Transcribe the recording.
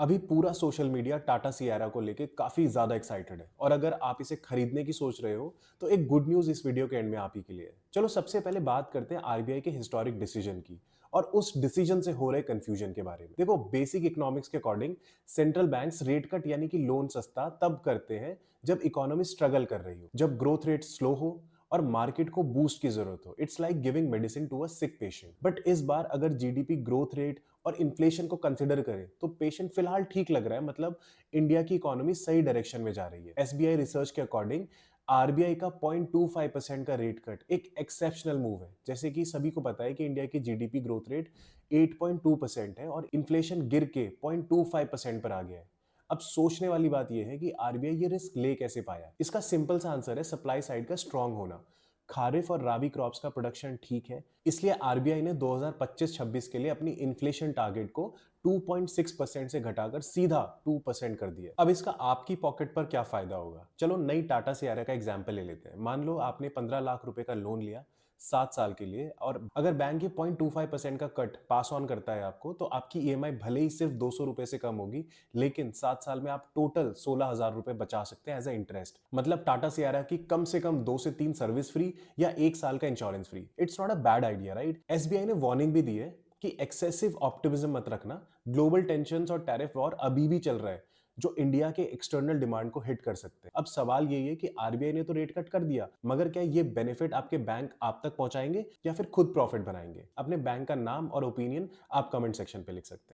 अभी पूरा social media Tata Sierra को लेके काफ़ी ज़्यादा एक्साइटेड है और अगर आप इसे खरीदने की सोच रहे हो, तो एक गुड न्यूज़ इस वीडियो के एंड में आप ही के लिए है। चलो सबसे पहले बात करते हैं आरबीआई के हिस्टोरिक डिसीजन की और उस डिसीजन से हो रहे कंफ्यूजन के बारे में। देखो बेसिक इकोनॉमिक्स के according central banks rate cut यानी कि लोन सस्ता तब करते हैं जब इकोनॉमी स्ट्रगल कर रही हो, जब ग्रोथ रेट स्लो हो और मार्केट को बूस्ट की जरूरत हो। It's like giving medicine to a sick patient. But इस बार अगर जीडीपी ग्रोथ रेट और इन्फ्लेशन को कंसिडर करें तो पेशेंट फिलहाल ठीक लग रहा है, मतलब इंडिया की इकोनॉमी सही डायरेक्शन में जा रही है। एसबीआई रिसर्च के अकॉर्डिंग आरबीआई का 0.25% का रेट कट एक एक्सेप्शनल मूव है। जैसे कि सभी को पता है कि इंडिया की जीडीपी ग्रोथ रेट 8.2% है और इन्फ्लेशन गिर के 0.25% पर आ गया है। अब सोचने वाली बात यह है कि आरबीआई ये रिस्क ले कैसे पाया। इसका सिंपल सा आंसर है सप्लाई साइड का स्ट्रांग होना। खारिफ और राबी क्रॉप्स का प्रोडक्शन ठीक है, इसलिए आरबीआई ने 2025-26 के लिए अपनी इन्फ्लेशन टारगेट को 2.6% से घटाकर सीधा 2% कर दिया। अब इसका आपकी पॉकेट पर क्या फायदा होगा? चलो नई टाटा सियारा का एग्जांपल ले लेते हैं। मान लो आपने 15 लाख रुपए का लोन लिया 7 साल के लिए, और अगर बैंक ये 0.25% का कट पास ऑन करता है आपको, तो आपकी ईएमआई भले ही सिर्फ 200 रुपए से कम होगी, लेकिन 7 साल में आप टोटल 16,000 रुपए बचा सकते हैं एज ए इंटरेस्ट। मतलब टाटा सियारा की कम से कम 2 से 3 सर्विस फ्री या 1 साल का insurance free. It's not a bad idea, right? SBI ने वार्निंग भी दी है कि एक्सेसिव ऑप्टिमिज्म मत रखना। ग्लोबल टेंशंस और टैरिफ वॉर अभी भी चल रहा है, जो इंडिया के एक्सटर्नल डिमांड को हिट कर सकते हैं। अब सवाल यही है कि आरबीआई ने तो रेट कट कर दिया, मगर क्या ये बेनिफिट आपके बैंक आप तक पहुंचाएंगे या फिर खुद प्रॉफिट बनाएंगे? अपने बैंक का नाम और ओपिनियन आप कमेंट सेक्शन पे लिख सकते हैं।